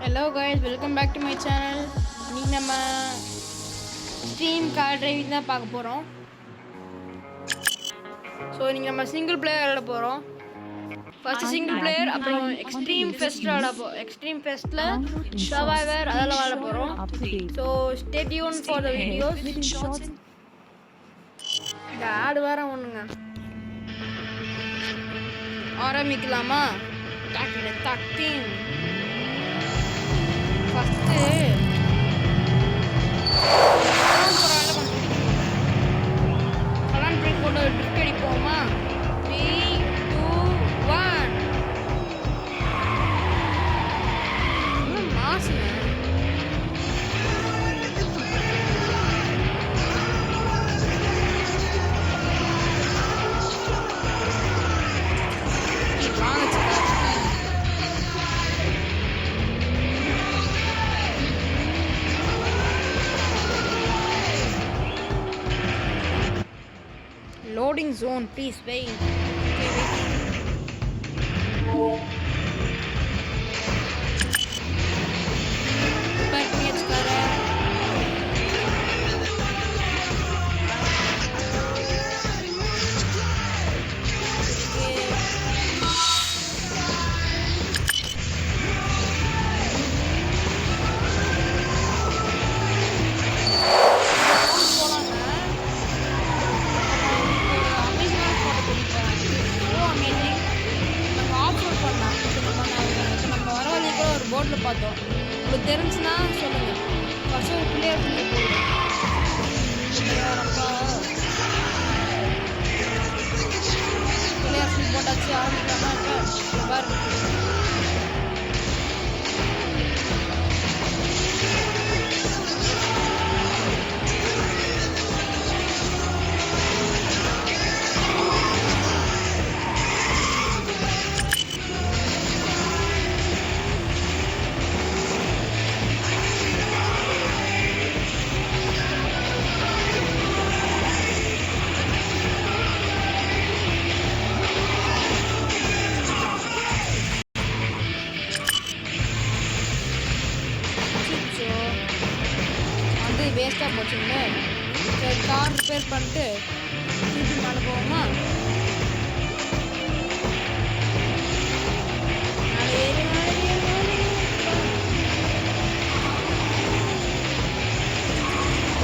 Hello guys, welcome back to my channel. இன்னைக்கு நம்ம stream car driving தான் பார்க்க போகிறோம். ஸோ இன்னைக்கு நம்ம சிங்கிள் பிளேயர் விளையாட போகிறோம். ஃபர்ஸ்ட் சிங்கிள் பிளேயர், அப்புறம் எக்ஸ்ட்ரீம் ஃபெஸ்ட் விளையாட போகிறோம். எக்ஸ்ட்ரீம் ஃபெஸ்ட்டில் சர்வைவர் அதெல்லாம் விளையாட போகிறோம். So stay tune for the videos. இந்த ஆடு வேற ஒன்றுங்க. ஆரம்பிக்கலாமா? டாக்கிங் ஃபஸ்ட்டு கலான் பிரேக் போட்டு ட்ரிக் அடிப்போமா? 3, 2, 1. இன்னும் மாசுங்க. Loading zone, please wait. Okay, wait. Back me at Kara. போர்டில் பார்த்தோம். உங்களுக்கு தெரிஞ்சுன்னா சொல்லுங்கள். ஃபஸ்ட்டு ஒரு பிள்ளையார் சொல்லி போடுவோம். பிள்ளையார் சொல்லி போட்டாச்சு. ஆரம்பிக்கலாமா? இப்போ பாருங்க. வேஸ்ட்டாக போச்சுங்க. சரி, கார் ரிப்பேர் பண்ணிட்டு திருப்பி மேலே போவோமா?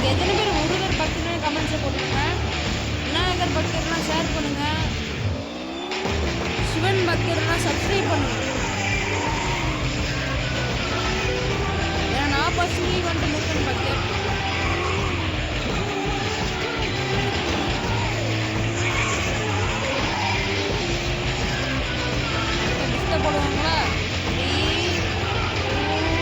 எத்தனை பேர் முருகர் பக்தர்னு கமெண்ட்ஸை போட்டுருங்க. விநாயகர் பக்தர்னா ஷேர் பண்ணுங்க. சிவன் பக்தர்னா சப்ஸ்கிரைப் பண்ணுங்க. ஏன்னா நான் பர்சனலி வந்துட்டு முருகன் பக்தர். போடுவாங்களா? 3, 2, 1.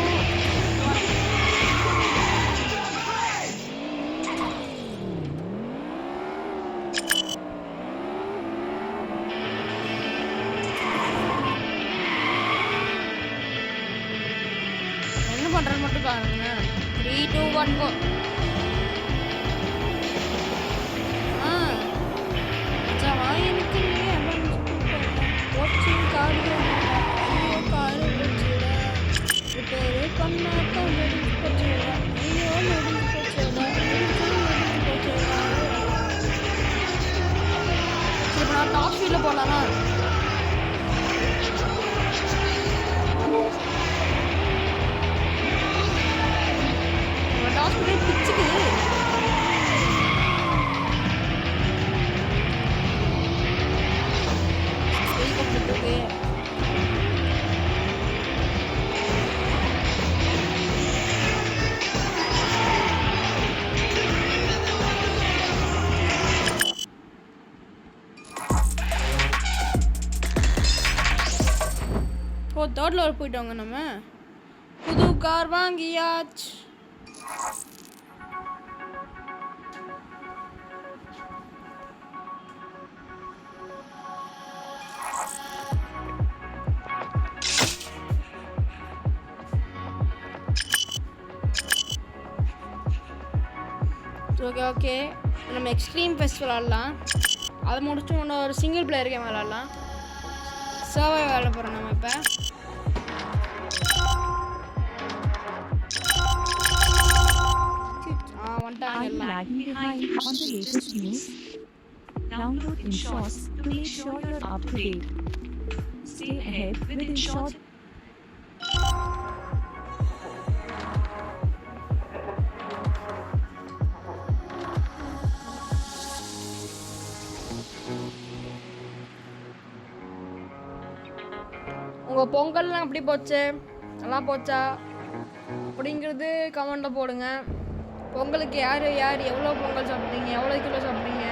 என்ன பண்றது மட்டும் பாருங்க. 3, 2, 1 go. எனக்கு வாட்சிங் கார்டு காரு வச்சுட ரிப்பேர் பண்ணாக்க முடிஞ்சு போச்சுடா. ஐயோ முடிஞ்சு போச்சுடா. இப்போ நான் டாப் ஸ்பீடில் போகலாமா? டாப் ஸ்பீடில் பிச்சுக்கு தேர்ட் லெவல் போயிட்டோங்க. நம்ம புது கார் வாங்கியாச்சு. ஓகே நம்ம எக்ஸ்ட்ரீம் ஃபெஸ்ட் விளாட்லாம். அதை முடிச்சு ஒன்று ஒரு சிங்கிள் பிளேயர் கேம் விளாட்லாம். சர்வை விளாட போகிறோம் நம்ம இப்போ. lagging behind on the latest news? Download InShorts to make sure you're up to date. Stay ahead with InShorts. உங்கள் பொங்கல்லாம் எப்படி போச்சு? நல்லா போச்சா அப்படிங்கிறது கமெண்ட்டில் போடுங்க. பொங்கலுக்கு யார் யார் எவ்வளோ பொங்கல் சாப்பிட்டீங்க, எவ்வளோ கிலோ சாப்பிட்டீங்க?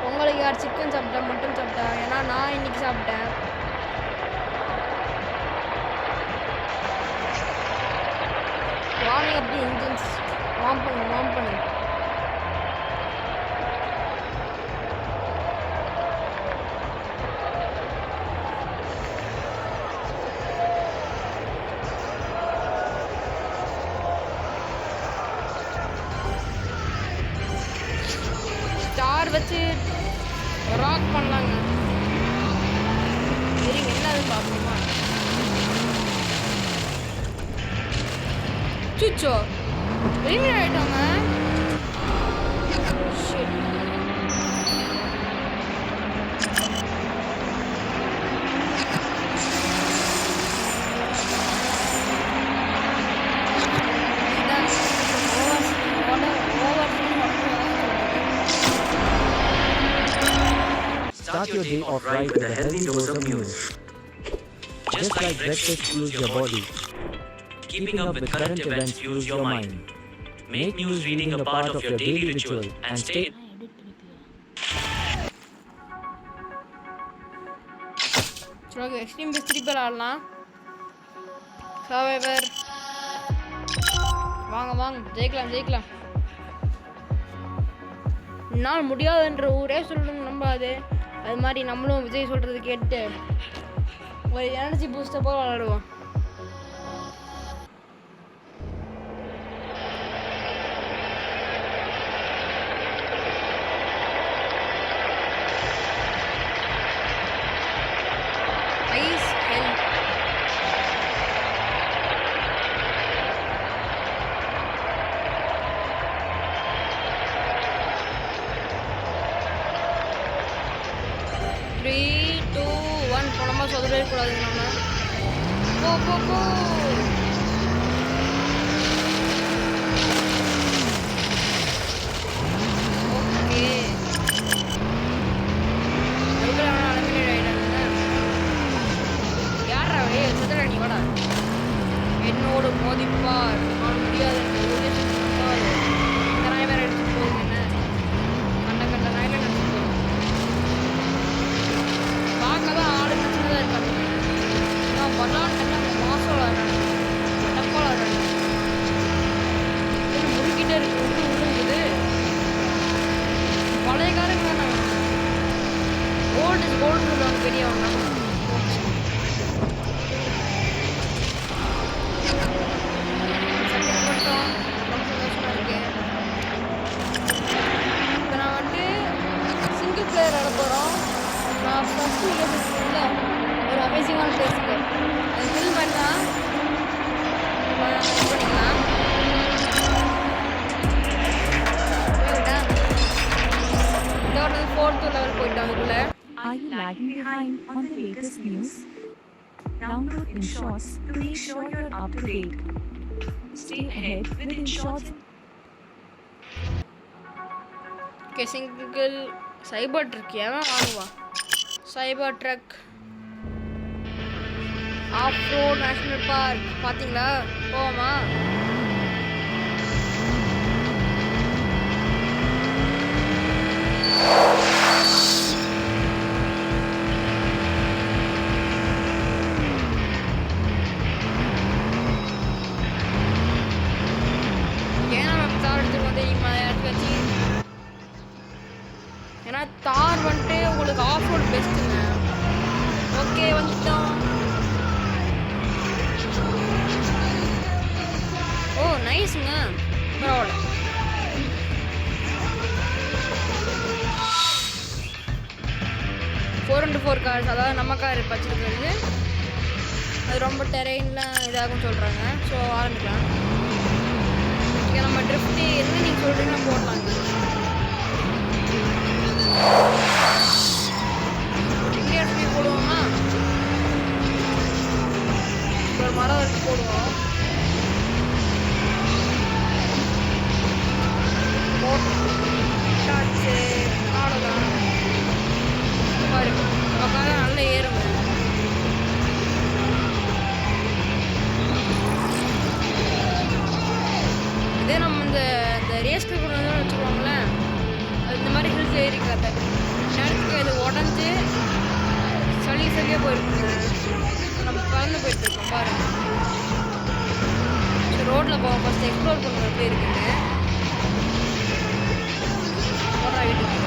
பொங்கலுக்கு யார் சிக்கன் சாப்பிட்டா, மட்டன் சாப்பிட்டா? ஏன்னா நான் இன்னைக்கு சாப்பிட்டேன். வாங்க அப்படி இன்ஜின்ஸ் வார்ம் பண்ணு. ஸ்டார் வச்சு ராக் பண்ணலாங்க. சரிங்க, என்ன அது பார்க்கணுமா? சுச்சோ எலிமினேட் ஆயிட்டாங்க. Start your day off right with a healthy dose of news. Just like breakfast fuels your body, keeping up with current events fuels your mind. Make news reading a part of your daily ritual and stay. சரி, extreme best repair ஆடலாம். Survivor வாங்க ஜெயிக்கலாம். என்னால் முடியாதுன்ற ஊரே சொல்லணும் நம்பாது. அது மாதிரி நம்மளும் விஜய் சொல்கிறது கேட்டு ஒரு எனர்ஜி பூஸ்டர் போல் விளாடுவோம். ஐஸ் ஹெல் த்ரீ டூ ஒன் பணமாக சொதவே கூடாதுங்க. நம்ம போ ஓகே என்னோடு மோதிப்பார். நான் முடியாது இந்த நாய் வேற எடுத்துட்டு போகுது. என்ன கண்ட நாயில நினச்சிட்டு போகுது. பார்க்க தான் ஆடு பிரச்சனை தான் இருக்காங்க. நான் விளாண்டுலாம் மாசம் விளாட்றேன், டப்பா விளாட்றேன். முறுக்கிட்டே இருக்கு, உருங்குது. பழைய காரங்க தானே, ஓல்டு கோல்டு சொல்லுவாங்க பெரியவங்க. இப்போ நான் வந்து சிங்கிள் பிளேயர் ஆட போகிறோம். நான் ஃபஸ்ட்டு இல்லை ஒரு அமேசிங்கான பிளேஸுக்கு அது ஃபில் பண்ணால் பண்ணிக்கலாம். இதோட 4th லெவல் போயிட்டோம். அதுக்குள்ளே Are you lagging behind on the latest news? Download InShorts to make sure you're up to date. Stay ahead with InShorts. Okay, single Cybertruck ஏன் வாங்குவா? Cybertruck off road national park பார்த்தீங்களா? போவோமா? ஏன்னா தார் வந்துட்டு உங்களுக்கு of road பெஸ்ட்டுங்க. Okay, வந்துட்டோம். ஓ நைஸுங்க, பரவாயில்ல. ஃபோர் இன்ட்டு ஃபோர் கார்ஸ், அதாவது நம்ம கார் வச்சுருக்கிறது அது ரொம்ப டெரெயின்லாம் இதாகும் சொல்கிறாங்க. ஸோ ஆரம்பிக்கலாம். இங்கே நம்ம ட்ரிஃப்ட் என்ன நீங்கள் சொல்கிறீங்கன்னா போடலாங்க. இங்கே ட்ரிஃப்ட் போடுவோமா? ஒரு மரம் வரைக்கும் போடுவோம். போட்டாச்சு, அவ்வளோதான். பாரு உட்கார நல்லா ஏறுங்க. இதே நம்ம இந்த ரேஸ்க்கு கொண்டு வந்து வச்சுக்கோங்களேன், அது இந்த மாதிரி ஹில்ஸ் ஏறிக்காத நேரத்துக்கு அது உடஞ்சி சளியாக போயிருக்குங்க. நம்ம பறந்து போயிட்டுருக்கோம் பாருங்க. சரி ரோட்டில் போவோம், ஃபஸ்ட்டு எக்ஸ்ப்ளோர் பண்ணுவோம் எப்படி இருக்குன்னு. போடுறா வீட்டுக்கு.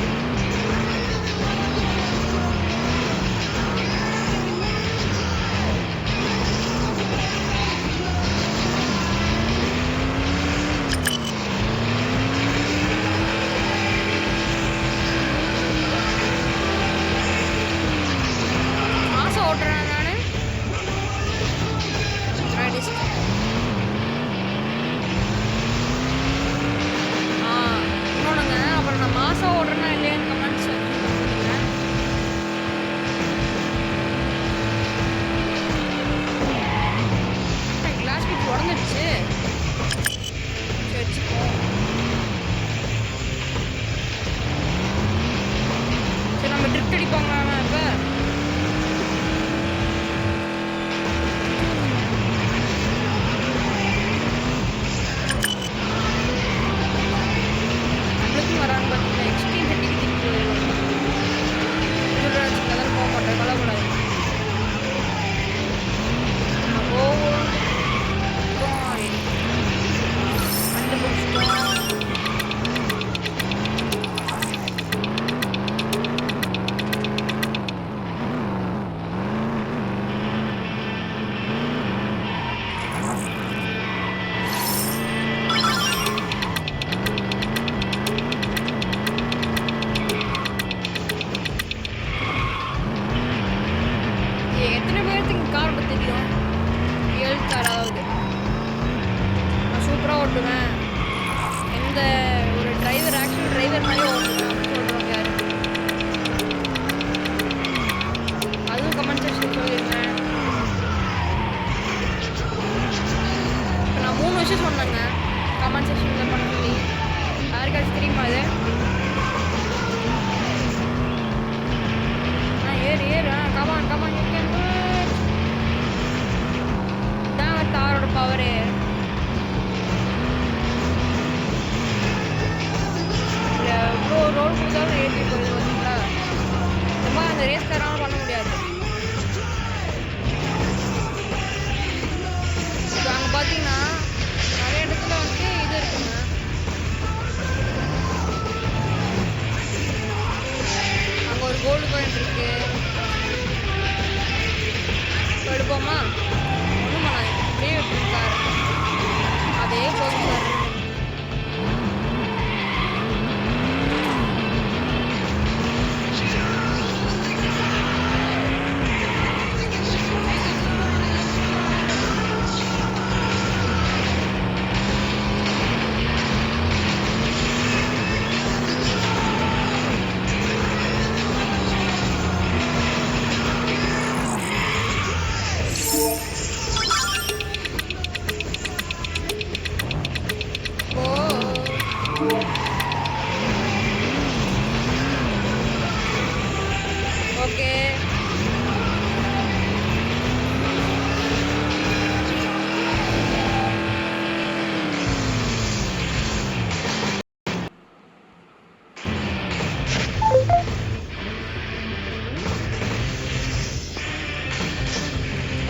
மாதம் ஓட்டுறேன் நான். இன்னொன்றுங்க, அப்புறம் நான் மாதம் ஓடுறேன்னா இல்லையான்னு கமெண்ட்ஸ் சொல்லுங்கள். கிளாஸ் பீட் உடஞ்சிடுச்சு. சரி வச்சுக்கோ. சரி நம்ம ட்ரிப் அடிப்பாங்களாண்ணா இப்போ? வராங்க பார்த்தீங்கன்னா எக்ஸ்ட்ரீம் டிக்கெட் அதெல்லாம் போக மாட்டேன், கலக்கூடாது. எத்தனை பேர்த்துக்கு கார் தெரியும்? 7 காராவது. நான் சூப்பராக ஓட்டுவேன், எந்த ஒரு டிரைவர் ஆக்சுவல் டிரைவர் மாதிரி ஓட்டுவேன் அப்படின்னு சொல்கிறோம் யாரு? அதுவும் கமெண்ட் செக்ஷன் சொல்லியிருந்தேன். இப்போ நான் 3 விஷயம் சொன்னேங்க கமெண்ட் செக்ஷனில் பண்ண சொல்லி. யாருக்காச்சும் தெரியுமா அது? ஏறு ஏறு, come on come on, you can to it. இதாங்க தாரோட பவரு. எவ்வளோ ரோடு கொடுத்தாலும் ஏற்றி போகுது பார்த்தீங்களா? ரொம்ப அந்த ரேஸ் காராலும் பண்ண முடியாது. இப்போ அங்கே பார்த்தீங்கன்னா நிறைய இடத்துல வந்து இது இருக்குங்க. அங்கே ஒரு கோல்டு காயின் இருக்கு. எடுப்போமா? ஒன்றும் பண்ணாது, அப்படியே விட்டுருக்காரு. அதே போதும் சார். ஓகே,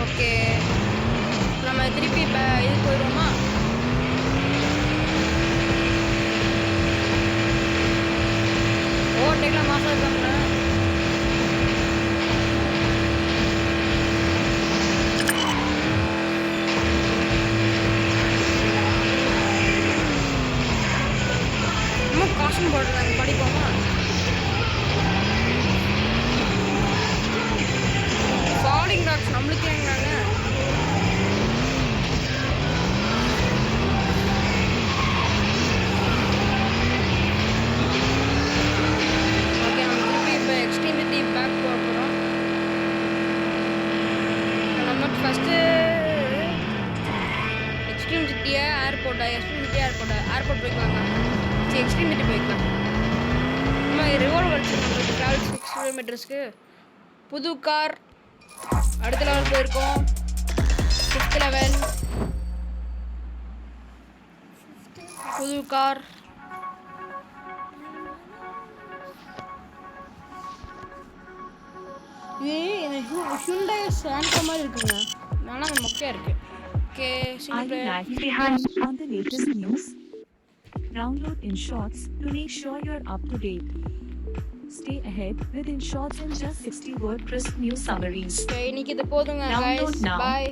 ஓகே, நம்ம திருப்பி இப்போ இது போயிடுவோமா? ஓவர்டேக்லாம் மாதம் இருக்காங்களா? இன்னும் காஸ்டியூம் போடுறாங்க, படிப்போமா? ஃபாலிங் ராக்ஸ் நம்மளுக்கு ஏங்கிறாங்க. எக்ஸ்ட்ரீம் சிட்டியை ஏர்போர்ட் போய்க்கலாங்க. சரி, எக்ஸ்ட்ரீம் சிட்டி போய்க்கலாம். நம்ம ரிவால்வ் அடிச்சிருக்கோம் ட்ராவல் 6 கிலோமீட்டர்ஸ்க்கு. புது கார் அடுத்த லெவல் போயிருக்கோம். 5th லெவல் புது கார். இது ஹுண்டாய் சாண்டா மாதிரி இருக்குங்க. ஆனால் அது மொக்கையாக இருக்கு. Okay, Are single you player. lagging behind on the latest news? Download InShots to make sure you're up to date. Stay ahead with InShots and just 60-word crisp news summaries. Okay, இன்னைக்கு இது போதுங்க Download guys. now. Bye.